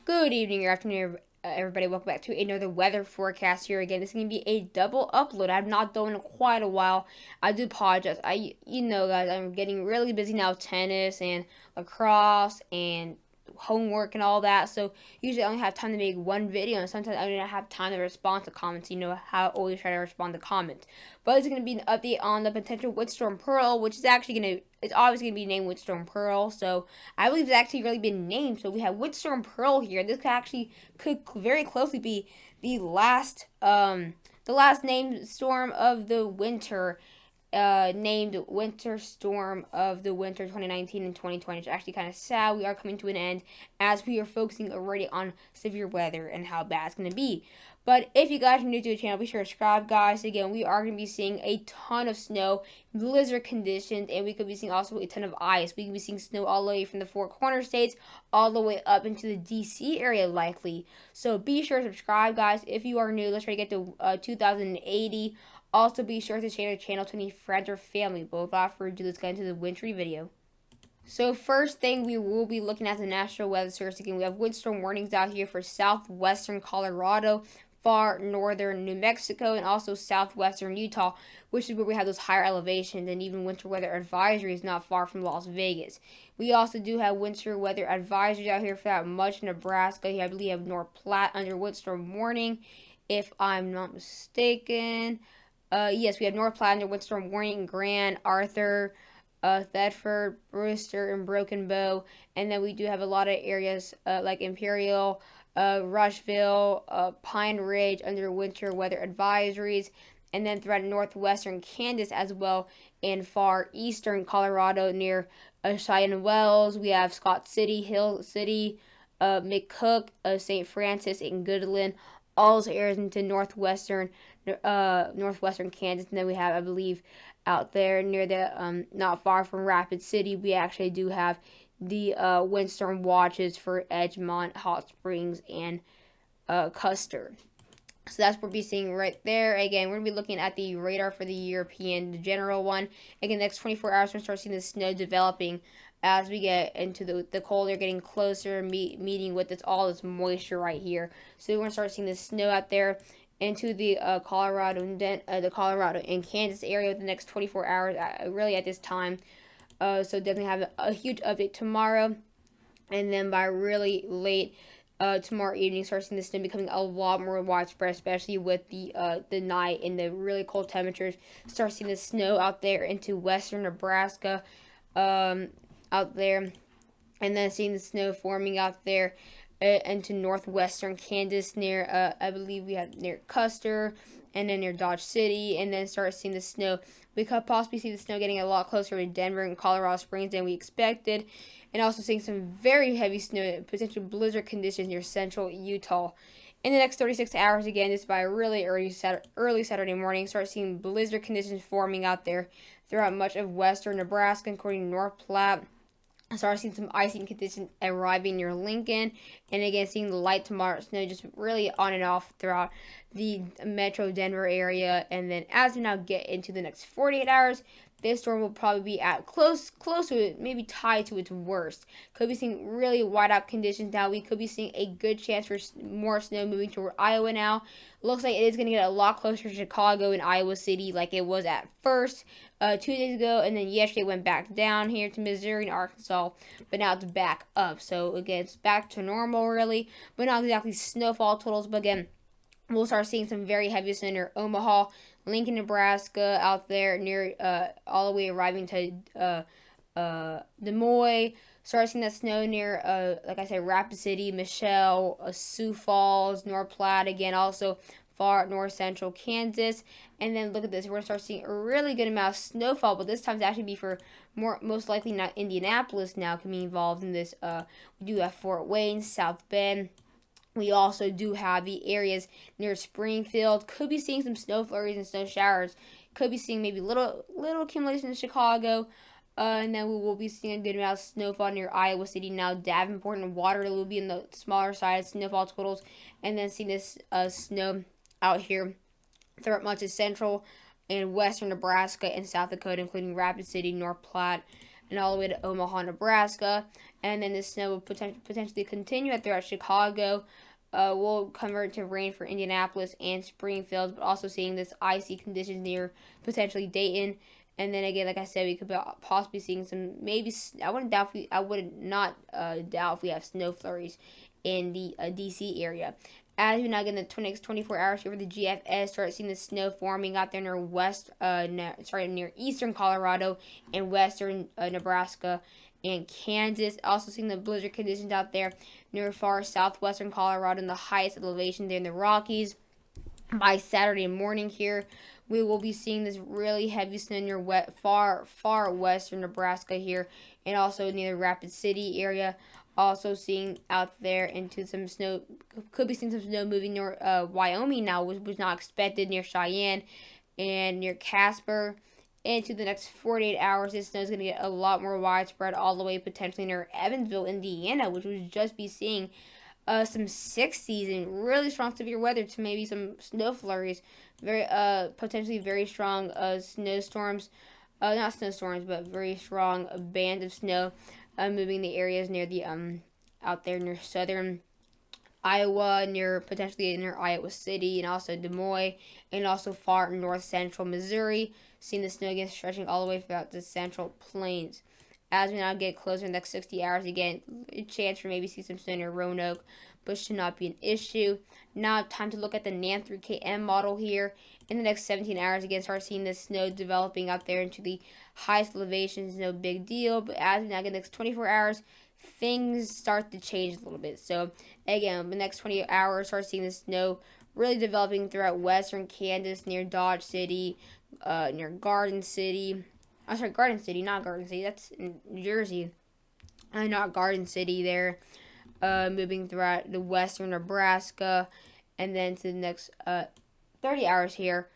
Good evening or afternoon, everybody. Welcome back to another weather forecast here again. It's going to be a double upload. I've not done it in quite a while. I do apologize. Guys, I'm getting really busy now with tennis and lacrosse and homework and all that. So usually I only have time to make one video, and sometimes I don't have time to respond to comments. You know how I always try to respond to comments. But it's going to be an update on the potential Windstorm Pearl, which is actually going to, it's obviously going to be named Windstorm Pearl. So I believe it's actually really been named. So we have Windstorm Pearl here. This could very closely be the last named storm of the winter, named Winter Storm of the Winter 2019 and 2020. It's actually kind of sad. We are coming to an end as we are focusing already on severe weather and how bad it's going to be. But if you guys are new to the channel, be sure to subscribe, guys. Again, we are going to be seeing a ton of snow, blizzard conditions, and we could be seeing also a ton of ice. We could be seeing snow all the way from the Four Corner states all the way up into the DC area likely. So be sure to subscribe, guys. If you are new, let's try to get to 2080. Also, be sure to share the channel to any friends or family. But without further ado, let's get into the wintry video. So first thing we will be looking at the National Weather Service. Again, we have windstorm warnings out here for southwestern Colorado, far northern New Mexico, and also southwestern Utah, which is where we have those higher elevations, and even winter weather advisories not far from Las Vegas. We also do have winter weather advisories out here for that much Nebraska. Here, I believe you have North Platte under windstorm warning, if I'm not mistaken. Yes, we have North Platte under windstorm warning, Grand, Arthur, Thetford, Brewster, and Broken Bow. And then we do have a lot of areas like Imperial, Rushville, Pine Ridge under winter weather advisories. And then throughout northwestern Kansas as well, and far eastern Colorado near Cheyenne Wells. We have Scott City, Hill City, McCook, St. Francis, and Goodland. All those areas into northwestern Kansas. And then we have, I believe, out there near the not far from Rapid City, we actually do have the windstorm watches for Edgemont, Hot Springs, and Custer. So that's what we'll be seeing right there. Again, we're going to be looking at the radar for the European, the general one. Again, the next 24 hours, we're going to start seeing the snow developing as we get into the cold. They're getting closer, meeting with all this moisture right here. So we're going to start seeing the snow out there into the Colorado and Kansas area within the next 24 hours, really at this time. So definitely have a huge update tomorrow. And then by really late tomorrow evening, start seeing the snow becoming a lot more widespread, especially with the night and the really cold temperatures. Start seeing the snow out there into western Nebraska, out there, and then seeing the snow forming out there into northwestern Kansas near, I believe we have near Custer, and then near Dodge City, and then start seeing the snow. We could possibly see the snow getting a lot closer to Denver and Colorado Springs than we expected, and also seeing some very heavy snow, potential blizzard conditions near central Utah. In the next 36 hours, again, just by really early Saturday morning, start seeing blizzard conditions forming out there throughout much of western Nebraska, according to North Platte. Start seeing some icing conditions arriving near Lincoln, and again seeing the light tomorrow snow just really on and off throughout the metro Denver area. And then as we now get into the next 48 hours, this storm will probably be at close to it, maybe tied to its worst. Could be seeing really whiteout conditions now. We could be seeing a good chance for more snow moving toward Iowa now. Looks like it is going to get a lot closer to Chicago and Iowa City like it was at first 2 days ago, and then yesterday went back down here to Missouri and Arkansas, but now it's back up. So again, it's back to normal really, but not exactly snowfall totals. But again, we'll start seeing some very heavy snow near Omaha, Lincoln, Nebraska, out there near all the way arriving to Des Moines. Start seeing that snow near, like I said, Rapid City, Michelle, Sioux Falls, North Platte. Again, also far north central Kansas. And then look at this. We're going to start seeing a really good amount of snowfall, but this time to actually be for most likely not Indianapolis now can be involved in this. We do have Fort Wayne, South Bend. We also do have the areas near Springfield. Could be seeing some snow flurries and snow showers. Could be seeing maybe little accumulation in Chicago. And then we will be seeing a good amount of snowfall near Iowa City now. Davenport and Waterloo will be in the smaller side snowfall totals. And then seeing this snow out here throughout much of central and western Nebraska and South Dakota, including Rapid City, North Platte, and all the way to Omaha, Nebraska. And then the snow will potentially continue throughout Chicago. Will convert to rain for Indianapolis and Springfield, but also seeing this icy conditions near potentially Dayton. And then again, like I said, we could possibly seeing some maybe. I would not doubt if we have snow flurries in the DC area. As we now get in the next 24 hours here for the GFS, start seeing the snow forming out there near eastern Colorado and western Nebraska and Kansas. Also seeing the blizzard conditions out there near far southwestern Colorado and the highest elevation there in the Rockies. By Saturday morning here, we will be seeing this really heavy snow near far western Nebraska here, and also near the Rapid City area. Also seeing out there into some snow, could be seeing some snow moving near Wyoming now, which was not expected, near Cheyenne and near Casper. Into the next 48 hours, this snow is going to get a lot more widespread, all the way potentially near Evansville, Indiana, which would just be seeing some 60s and really strong severe weather to maybe some snow flurries, potentially very strong snowstorms, not snowstorms, but very strong band of snow moving the areas near the out there near southern Iowa, potentially near Iowa City, and also Des Moines, and also far north central Missouri. Seeing the snow again stretching all the way throughout the central plains. As we now get closer in the next 60 hours, again, a chance for maybe see some snow near Roanoke, but should not be an issue. Now, time to look at the NAM3KM model here. In the next 17 hours, again, start seeing the snow developing out there into the highest elevations, no big deal. But as we now get the next 24 hours, things start to change a little bit. So, again, the next 20 hours, start seeing the snow really developing throughout western Kansas, near Dodge City, near Garden City. I'm sorry, Garden City, not Garden City. That's in New Jersey. Not Garden City there. Moving throughout the western Nebraska. And then to the next 30 hours here.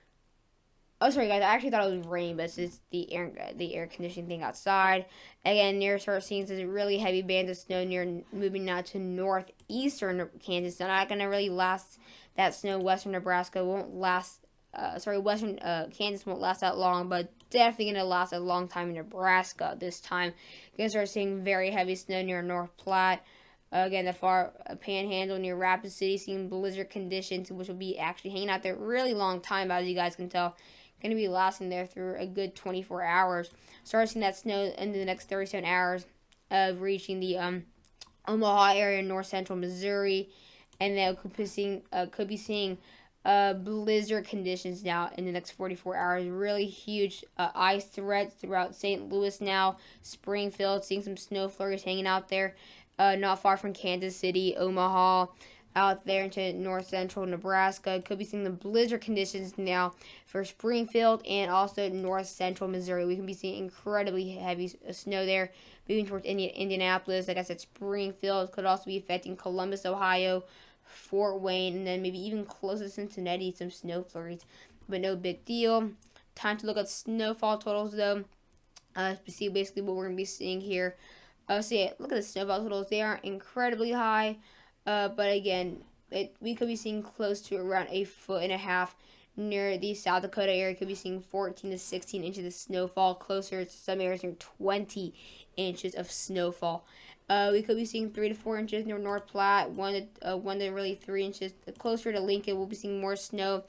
Oh, sorry, guys. I actually thought it was rain, but it's just the air conditioning thing outside. Again, near start seeing this really heavy band of snow moving now to northeastern Kansas. Not going to really last. That snow western Nebraska won't last. Western Kansas won't last that long, but definitely going to last a long time in Nebraska this time. You're going to start seeing very heavy snow near North Platte. Again, the far panhandle near Rapid City, seeing blizzard conditions, which will be actually hanging out there a really long time, as you guys can tell. Going to be lasting there through a good 24 hours. Start seeing that snow in the next 37 hours of reaching the Omaha area, north central Missouri. And then could be seeing blizzard conditions now in the next 44 hours. Really huge ice threats throughout St. Louis now. Springfield, seeing some snow flurries hanging out there. Not far from Kansas City, Omaha, out there into north central Nebraska. Could be seeing the blizzard conditions now for Springfield and also north central Missouri. We can be seeing incredibly heavy snow there. Moving towards Indianapolis, like I said, Springfield could also be affecting Columbus, Ohio, Fort Wayne, and then maybe even close to Cincinnati, some snow flurries, but no big deal. Time to look at snowfall totals, though, to see basically what we're going to be seeing here. So yeah, look at the snowfall totals. They aren't incredibly high, but again, we could be seeing close to around 1.5 feet near the South Dakota area. Could be seeing 14 to 16 inches of snowfall, closer to some areas near 20 inches of snowfall. We could be seeing 3 to 4 inches near North Platte, 1 to really 3 inches. Closer to Lincoln, we'll be seeing more snow.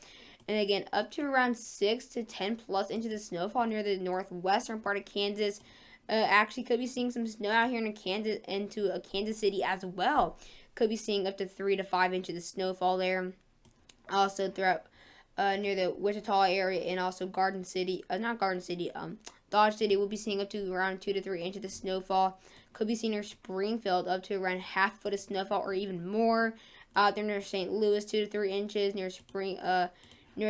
And again, up to around 6 to 10 plus inches of snowfall near the northwestern part of Kansas. Actually, could be seeing some snow out here in Kansas City as well. Could be seeing up to 3 to 5 inches of snowfall there. Also throughout near the Wichita area and also Dodge City, we'll be seeing up to around 2 to 3 inches of snowfall. Could be seen near Springfield up to around half a foot of snowfall or even more. Out there near St. Louis, 2 to 3 inches. Near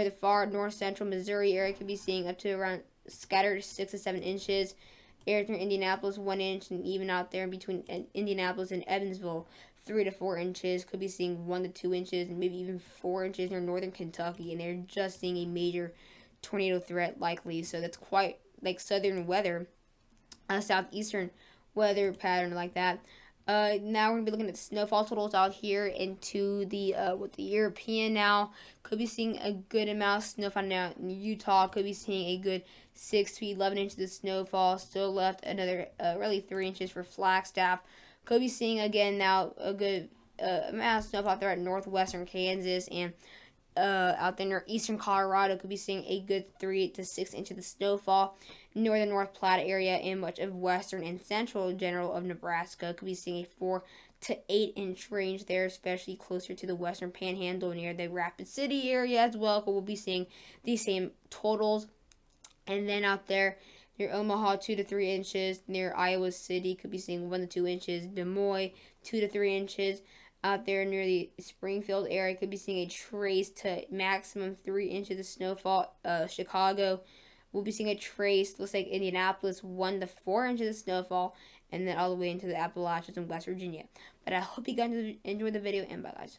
the far north central Missouri area, could be seeing up to around scattered 6 to 7 inches. Areas near Indianapolis, 1 inch, and even out there in between Indianapolis and Evansville, 3 to 4 inches. Could be seeing 1 to 2 inches, and maybe even 4 inches near northern Kentucky, and they're just seeing a major tornado threat likely. So that's quite like southern weather, southeastern weather pattern like that. Now we're gonna be looking at snowfall totals out here into the with the European now. Could be seeing a good amount of snowfall now in Utah. Could be seeing a good 6 to 11 inches of snowfall. Still left another really 3 inches for Flagstaff. Could be seeing again now a good amount of snowfall out there at northwestern Kansas and out there near eastern Colorado. Could be seeing a good 3 to 6 inches of snowfall. Northern North Platte area and much of western and central general of Nebraska could be seeing a 4 to 8 inch range there, especially closer to the western panhandle near the Rapid City area as well. We'll be seeing these same totals. And then out there near Omaha, 2 to 3 inches. Near Iowa City, could be seeing 1 to 2 inches. Des Moines, 2 to 3 inches. Out there near the Springfield area, could be seeing a trace to maximum 3 inches of snowfall. Chicago, we'll be seeing a trace. Looks like Indianapolis, 1 to 4 inches of snowfall. And then all the way into the Appalachians and West Virginia. But I hope you guys enjoyed the video, and bye, guys.